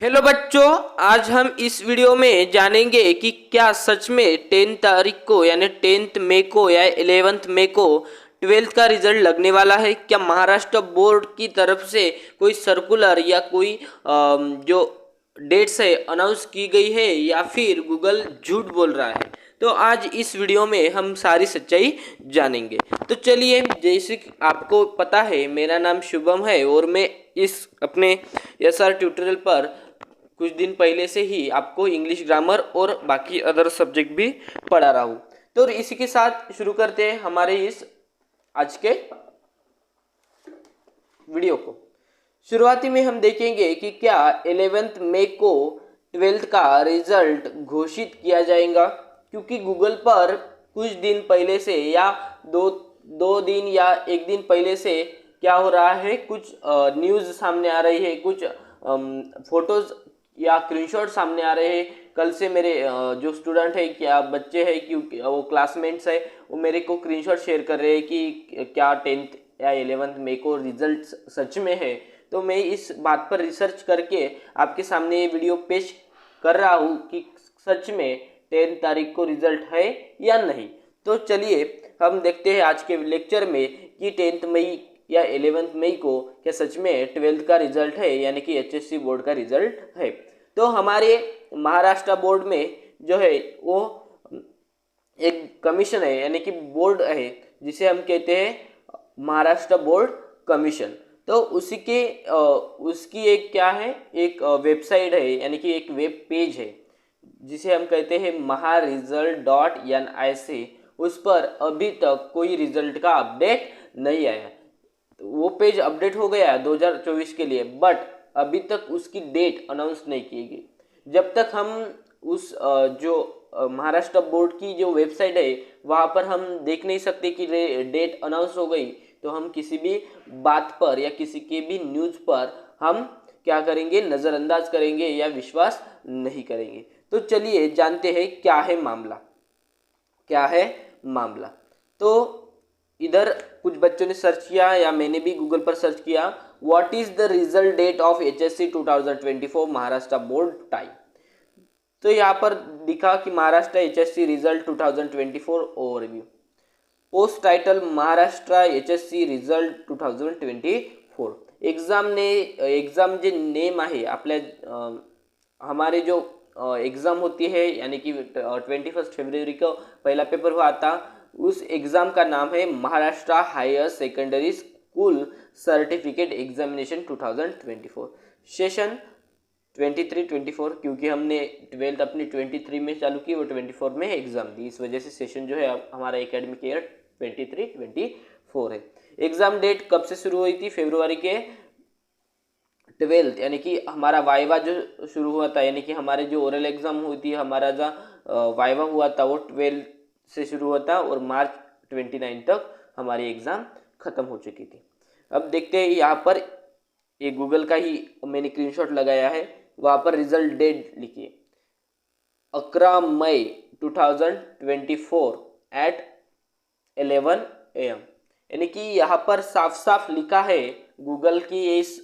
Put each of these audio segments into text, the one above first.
Hello बच्चों, आज हम इस वीडियो में जानेंगे कि क्या सच में 10 तारीख को यानी 10 मई को या 11 मई को 12th का रिजल्ट लगने वाला है। क्या महाराष्ट्र बोर्ड की तरफ से कोई सर्कुलर या कोई जो डेट्स है अनाउंस की गई है या फिर गूगल झूठ बोल रहा है। तो आज इस वीडियो में हम सारी सच्चाई जानेंगे। तो चलिए, जैसे कि आपको पता है मेरा नाम शुभम है और मैं इस अपने एसआर ट्यूटोरियल पर कुछ दिन पहले से ही आपको इंग्लिश ग्रामर और बाकी अदर सब्जेक्ट भी पढ़ा रहा हूँ। तो इसी के साथ शुरू करते हैं हमारे इस आज के वीडियो को। शुरुआती में हम देखेंगे कि क्या 11 मई को 12th का रिजल्ट घोषित किया जाएगा, क्योंकि गूगल पर कुछ दिन पहले से या दो दो दिन या एक दिन पहले से क्या हो रहा है, कुछ न्यूज़ सामने आ रही है, कुछ फोटोज या स्क्रीनशॉट सामने आ रहे हैं। कल से मेरे जो स्टूडेंट है, क्या बच्चे हैं, क्योंकि वो क्लासमेट्स है, वो मेरे को स्क्रीनशॉट शेयर कर रहे हैं कि क्या 10th या 11 मई को रिजल्ट सच में है। तो मैं इस बात पर रिसर्च करके आपके सामने ये वीडियो पेश कर रहा हूँ कि सच में 10 तारीख को रिजल्ट है या नहीं। तो चलिए हम देखते हैं आज के लेक्चर में कि 10 मई या 11 मई को क्या सच में 12th का रिजल्ट है, यानी कि एचएससी बोर्ड का रिजल्ट है। तो हमारे महाराष्ट्र बोर्ड में जो है वो एक कमीशन है, यानी कि बोर्ड है, जिसे हम कहते हैं महाराष्ट्र बोर्ड कमीशन। तो उसी के उसकी एक क्या है, एक वेबसाइट है, यानी कि एक वेब पेज है जिसे हम कहते हैं MahaResult.nic। उस पर अभी तक कोई रिजल्ट का अपडेट नहीं आया। तो वो पेज अपडेट हो गया 2024 के लिए, बट अभी तक उसकी डेट अनाउंस नहीं की गई। जब तक हम उस जो महाराष्ट्र बोर्ड की जो वेबसाइट है वहाँ पर हम देख नहीं सकते कि डेट अनाउंस हो गई, तो हम किसी भी बात पर या किसी के भी न्यूज़ पर हम क्या करेंगे, नज़रअंदाज करेंगे या विश्वास नहीं करेंगे। तो चलिए जानते हैं क्या है मामला, क्या है मामला। तो इधर कुछ बच्चों ने सर्च किया या मैंने भी गूगल पर सर्च किया, what is the result date of HSC 2024 Maharashtra board time. तो यहाँ पर दिखा कि Maharashtra HSC result 2024 overview, post title Maharashtra HSC result 2024। Exam जे नेम आहे आपल्या हमारे जो एग्ज़ाम होती है, यानी कि 21 फरवरी को पहला पेपर हुआ था। उस एग्ज़ाम का नाम है Maharashtra higher secondary school certificate examination 2024 session 23-24, क्योंकि हमने 12th अपनी 23 में चालू की, वो 24 में एग्ज़ाम दी, इस वजह से सेशन जो है हमारा एकेडमिक ईयर 23-24 है। एग्ज़ाम डेट कब से शुरू हुई थी, फरवरी के 12th, यानी कि हमारा वाइवा जो शुरू हुआ था, यानी कि हमारे जो ओरल एग्ज़ाम हुई थी, हमारा जो वाइवा हुआ था वो 12 से शुरू हुआ था और मार्च 29 तक हमारी एग्ज़ाम ख़त्म हो चुकी थी। अब देखते हैं यहाँ पर, ये गूगल का ही मैंने स्क्रीनशॉट लगाया है, वहाँ पर रिजल्ट डेट लिखिए 11 मई 2024 एट 11 AM, यानी कि यहाँ पर साफ साफ लिखा है गूगल की इस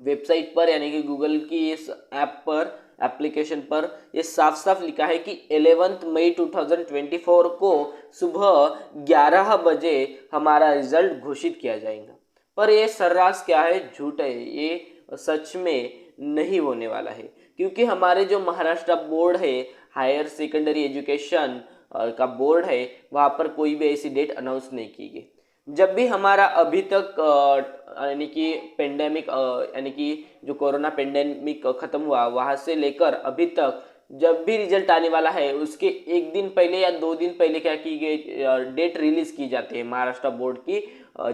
वेबसाइट पर, यानी कि गूगल की इस ऐप पर, एप्लीकेशन पर ये साफ साफ लिखा है कि 11 मई 2024 को सुबह 11 बजे हमारा रिजल्ट घोषित किया जाएगा। पर ये सर्रास क्या है, झूठ है, ये सच में नहीं होने वाला है, क्योंकि हमारे जो महाराष्ट्र बोर्ड है, हायर सेकेंडरी एजुकेशन का बोर्ड है, वहाँ पर कोई भी ऐसी डेट अनाउंस नहीं की गई। जब भी हमारा अभी तक यानी कि पेंडेमिक, यानी कि जो कोरोना पेंडेमिक ख़त्म हुआ, वहाँ से लेकर अभी तक जब भी रिजल्ट आने वाला है उसके एक दिन पहले या 2 दिन पहले क्या की गई, डेट रिलीज़ की जाती है। महाराष्ट्र बोर्ड की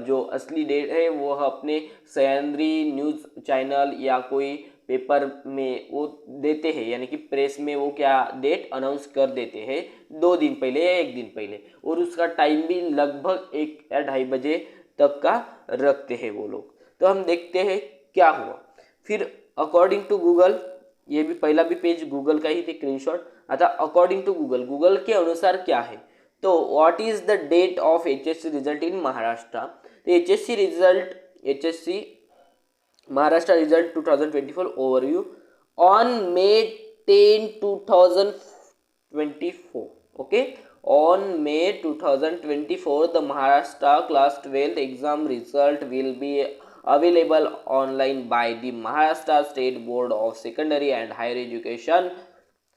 जो असली डेट है वो अपने सह्याद्री न्यूज़ चैनल या कोई पेपर में वो देते हैं, यानी कि प्रेस में वो क्या डेट अनाउंस कर देते हैं 2 दिन पहले या 1 दिन पहले, और उसका टाइम भी लगभग 1 या 2:30 बजे तक का रखते हैं वो लोग। तो हम देखते हैं क्या हुआ। फिर अकॉर्डिंग टू गूगल, ये भी पहला भी पेज गूगल का ही थे स्क्रीनशॉट, अतः अकॉर्डिंग टू गूगल, गूगल के अनुसार क्या है, तो what is the date of HSC result in Maharashtra. तो HSC result, HSC Maharashtra result 2024 overview on May 10, 2024. Okay, on May 2024, the Maharashtra class 12th exam result will be available online by the Maharashtra State Board of Secondary and Higher Education.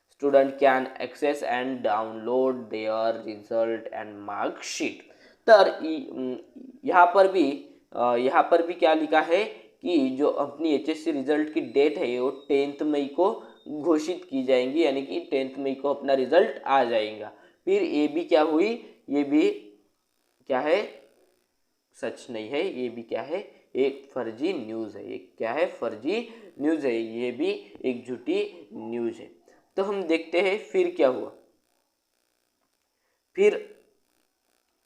Student can access and download their result and mark sheet. तर यहाँ पर भी क्या लिखा है कि जो अपनी एचएससी रिजल्ट की डेट है वो 10 मई को घोषित की जाएंगी, यानी कि 10 मई को अपना रिजल्ट आ जाएगा। फिर ये भी क्या हुई, ये भी क्या है, सच नहीं है, ये भी क्या है, एक फर्जी न्यूज़ है। ये क्या है, फर्जी न्यूज़ है, ये भी एक झूठी न्यूज़ है। तो हम देखते हैं फिर क्या हुआ। फिर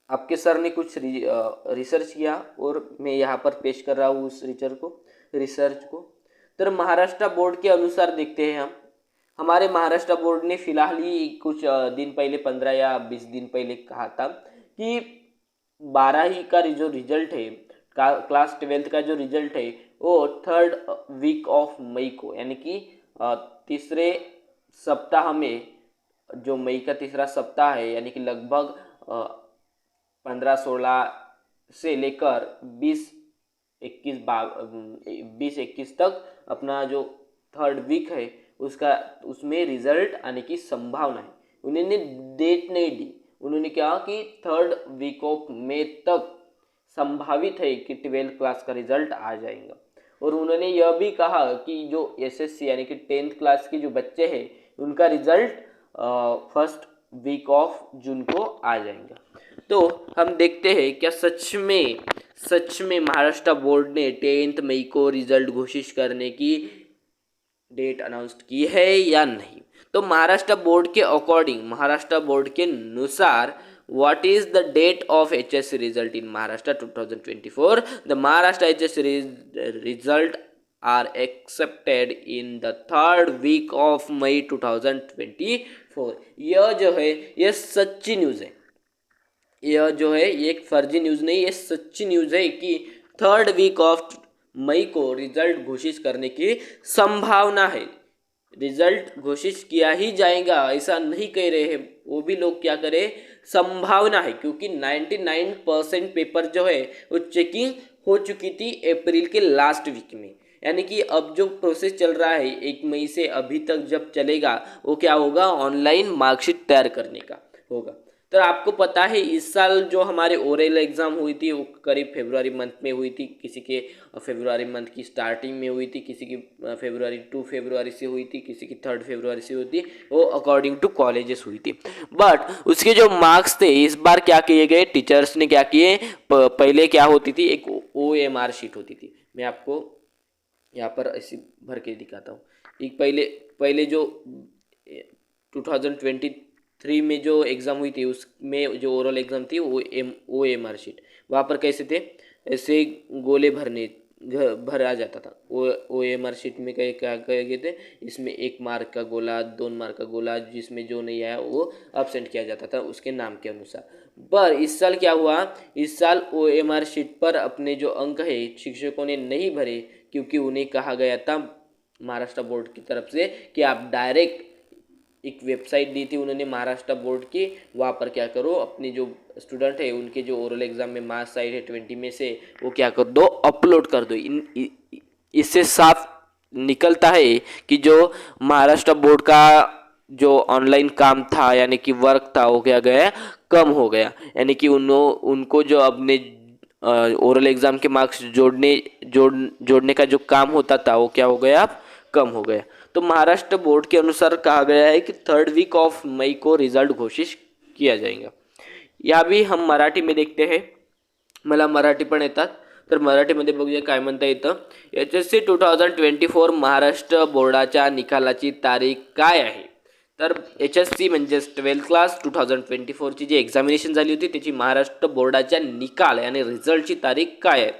आपके सर ने कुछ रिसर्च किया और मैं यहाँ पर पेश कर रहा हूँ उस रिसर्च को। तो महाराष्ट्र बोर्ड के अनुसार देखते हैं हम, हमारे महाराष्ट्र बोर्ड ने फिलहाल ही कुछ दिन पहले 15 या 20 दिन पहले कहा था कि 12वीं का जो रिजल्ट है, क्लास 12th का जो रिजल्ट है वो 3rd वीक ऑफ मई को, यानी कि तीसरे सप्ताह में, जो मई का तीसरा सप्ताह है, यानी कि लगभग 15-16 से लेकर 20-21 तक अपना जो 3rd वीक है उसमें रिजल्ट आने की संभावना है। उन्होंने डेट नहीं दी, उन्होंने कहा कि 3rd वीक ऑफ मई तक संभावित है कि 12th क्लास का रिजल्ट आ जाएगा। और उन्होंने यह भी कहा कि जो एसएससी यानी कि 10th क्लास के जो बच्चे हैं उनका result 1st week of June को आ जाएगा। तो हम देखते हैं क्या सच में महाराष्ट्र बोर्ड ने 10th मई को रिजल्ट घोषित करने की डेट अनाउंस की है या नहीं। तो महाराष्ट्र बोर्ड के अकॉर्डिंग, महाराष्ट्र बोर्ड के अनुसार, what is the date of HSC result in Maharashtra 2024? The Maharashtra HSC result are accepted in the 3rd week of May 2024. यह जो है यह सच्ची न्यूज़ है, यह जो है ये एक फर्जी न्यूज़ नहीं, ये सच्ची न्यूज़ है कि 3rd वीक ऑफ मई को रिजल्ट घोषित करने की संभावना है। रिजल्ट घोषित किया ही जाएगा ऐसा नहीं कह रहे हैं, वो भी लोग क्या करें, संभावना है, क्योंकि 99% पेपर जो है वो चेकिंग हो चुकी थी अप्रैल के लास्ट वीक में। यानी कि अब जो प्रोसेस चल रहा है 1 मई से अभी तक जब चलेगा वो क्या होगा, ऑनलाइन मार्कशीट तैयार करने का होगा। तो आपको पता है इस साल जो हमारे ओरल एग्ज़ाम हुई थी वो करीब फरवरी मंथ में हुई थी, किसी के फरवरी मंथ की स्टार्टिंग में हुई थी, किसी की 2 फरवरी से हुई थी, किसी की 3rd फरवरी से हुई थी, वो अकॉर्डिंग टू कॉलेजेस हुई थी। बट उसके जो मार्क्स थे इस बार क्या किए गए, टीचर्स ने क्या किए, पहले क्या होती थी, एक OMR शीट होती थी। मैं आपको यहाँ पर ऐसी भर के दिखाता हूँ। एक पहले जो 2023 में जो एग्ज़ाम हुई थी उसमें जो ओरल एग्ज़ाम थी वो OMR शीट, वहाँ पर कैसे थे, ऐसे गोले भरा जाता था। OMR शीट में क्या गए थे, इसमें 1 मार्क का गोला, 2 मार्क का गोला, जिसमें जो नहीं आया वो अब्सेंट किया जाता था उसके नाम के अनुसार। पर इस साल क्या हुआ, इस साल OMR शीट पर अपने जो अंक है शिक्षकों ने नहीं भरे, क्योंकि उन्हें कहा गया था महाराष्ट्र बोर्ड की तरफ से कि आप डायरेक्ट, एक वेबसाइट दी थी उन्होंने महाराष्ट्र बोर्ड की, वहाँ पर क्या करो, अपने जो स्टूडेंट है उनके जो ओरल एग्ज़ाम में मार्क्स आए है 20 में से वो क्या कर दो, अपलोड कर दो। इससे साफ निकलता है कि जो महाराष्ट्र बोर्ड का जो ऑनलाइन काम था यानी कि वर्क था वो क्या गया, कम हो गया। यानी कि उनको जो अपने ओरल एग्ज़ाम के मार्क्स जोड़ने का जो काम होता था वो क्या हो गया, अब कम हो गया। तो महाराष्ट्र बोर्ड के अनुसार कहा गया है कि 3rd वीक ऑफ मई को रिजल्ट घोषित किया जाएगा। या भी हम मराठीमध्ये देखते हैं, मला मराठी पण येतात, तर मराठीमध्ये बघूया काय म्हणता येतं। HSC 2024 महाराष्ट्र बोर्डाच्या निकालाची तारीख काय आहे। तर HSC म्हणजेच 12th क्लास 2024ची जी एक्झामिनेशन झाली होती त्याची महाराष्ट्र बोर्डाच्या निकाल यानी रिझल्टची तारीख काय आहे।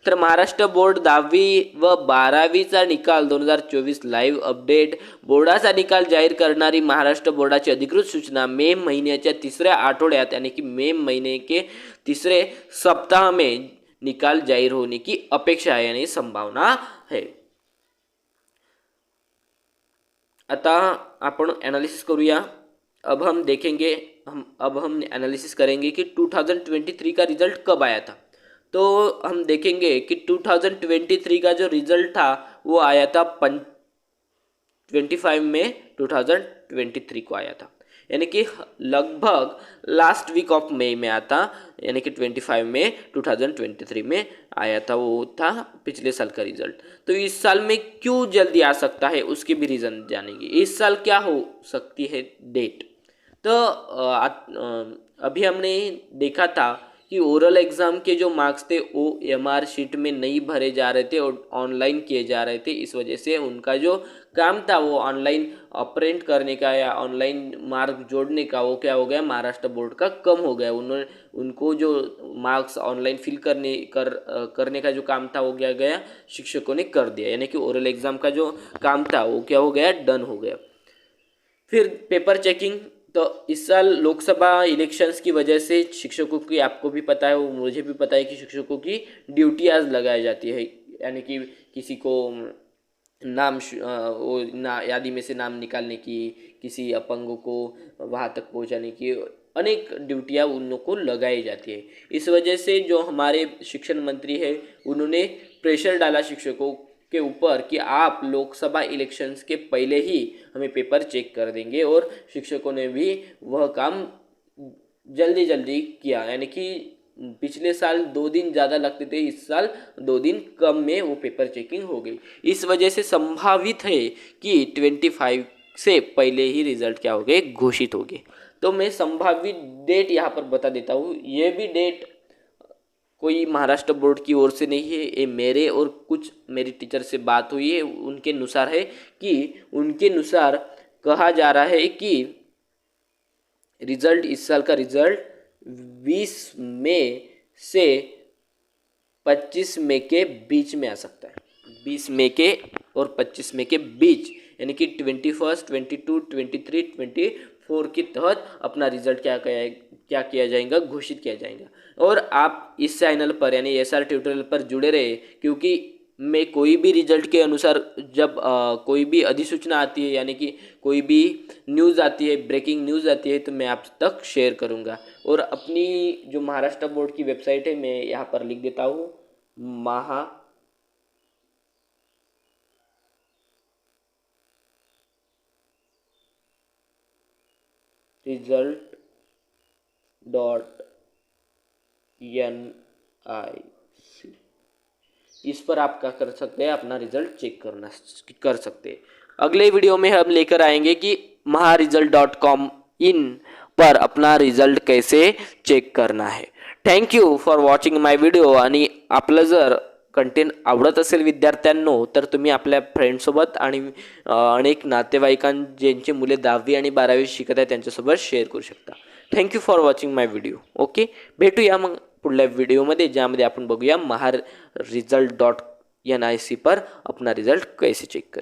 तर महाराष्ट्र बोर्ड 10वी व 12वीचा निकाल 2024 लाईव्ह अपडेट, बोर्डाचा निकाल जाहीर करणारी महाराष्ट्र बोर्डाची अधिकृत सूचना मे महीन्याच्या 3ऱ्या आठवड्यात यानी कि मे महीने के 3रे सप्ताह में निकाल जाहिर होने की अपेक्षा है यानी संभावना है. आता आपण एनालिसिस करूया. अब हम देखेंगे अब हम एनालिसिस करेंगे कि 2023 का रिजल्ट कब आया था. तो हम देखेंगे कि 2023 का जो रिजल्ट था वो आया था 25 में 2023 को आया था, यानी कि लगभग लास्ट वीक ऑफ मई में आता, यानी कि 25 में 2023 में आया था. वो था पिछले साल का रिजल्ट. तो इस साल में क्यों जल्दी आ सकता है उसके भी रीज़न जानेंगे. इस साल क्या हो सकती है डेट. तो अभी हमने देखा था कि ओरल एग्ज़ाम के जो मार्क्स थे वो एमआर शीट में नहीं भरे जा रहे थे और ऑनलाइन किए जा रहे थे. इस वजह से उनका जो काम था वो ऑनलाइन प्रिंट करने का या ऑनलाइन मार्क जोड़ने का वो क्या हो गया, महाराष्ट्र बोर्ड का कम हो गया. उनको जो मार्क्स ऑनलाइन फिल करने का जो काम था वो क्या गया, शिक्षकों ने कर दिया. यानी कि ओरल एग्ज़ाम का जो काम था वो क्या हो गया, डन हो गया. फिर पेपर चेकिंग. तो इस साल लोकसभा इलेक्शंस की वजह से शिक्षकों की, आपको भी पता है, वो मुझे भी पता है कि शिक्षकों की ड्यूटी आज लगाई जाती है. यानी कि किसी को यादी में से नाम निकालने की, किसी अपंगों को वहाँ तक पहुँचाने की, अनेक ड्यूटियाँ उन लोग को लगाई जाती है. इस वजह से जो हमारे शिक्षण मंत्री है उन्होंने प्रेशर डाला शिक्षकों के ऊपर कि आप लोकसभा इलेक्शंस के पहले ही हमें पेपर चेक कर देंगे. और शिक्षकों ने भी वह काम जल्दी जल्दी किया. यानी कि पिछले साल 2 दिन ज़्यादा लगते थे, इस साल 2 दिन कम में वो पेपर चेकिंग हो गई. इस वजह से संभावित है कि 25 से पहले ही रिजल्ट क्या हो गए, घोषित हो गए. तो मैं संभावित डेट यहाँ पर बता देता हूँ. ये भी डेट कोई महाराष्ट्र बोर्ड की ओर से नहीं है, ये मेरे और कुछ मेरी टीचर से बात हुई है उनके अनुसार है कि उनके अनुसार कहा जा रहा है कि रिजल्ट, इस साल का रिजल्ट 20 मई से 25 मई के बीच में आ सकता है. 20 मई के और 25 मई के बीच, यानी कि 21, 22, 23, 24 के तहत अपना रिजल्ट क्या किया जाएगा, घोषित किया जाएगा. और आप इस चैनल पर यानी एसआर ट्यूटोरियल पर जुड़े रहे, क्योंकि मैं कोई भी रिजल्ट के अनुसार जब कोई भी अधिसूचना आती है, यानी कि कोई भी न्यूज़ आती है, ब्रेकिंग न्यूज़ आती है, तो मैं आप तक शेयर करूंगा. और अपनी जो महाराष्ट्र बोर्ड की वेबसाइट है मैं यहाँ पर लिख देता हूँ, result.nic. इस पर आप क्या कर सकते हैं, अपना रिजल्ट चेक कर सकते हैं. अगले वीडियो में हम लेकर आएंगे कि महारिजल्ट.com इन पर अपना रिजल्ट कैसे चेक करना है. Thank you for watching my video. आणि आपलं जर कंटेंट आवडत असेल विद्यार्थ्यांनो, तर तुम्ही आपल्या फ्रेंडसोबत आणि अनेक नातेवाईकां ज्यांची मुले 10वी आणि 12वी शिकत आहेत त्यांच्यासोबत शेअर करू शकता. Thank you for watching my video. Okay, भेटूया मग पुढल्या व्हिडिओमध्ये, ज्यामध्ये आपण बघूया महारिजल्ट.nic पर अपना रिजल्ट कैसे चेक करें.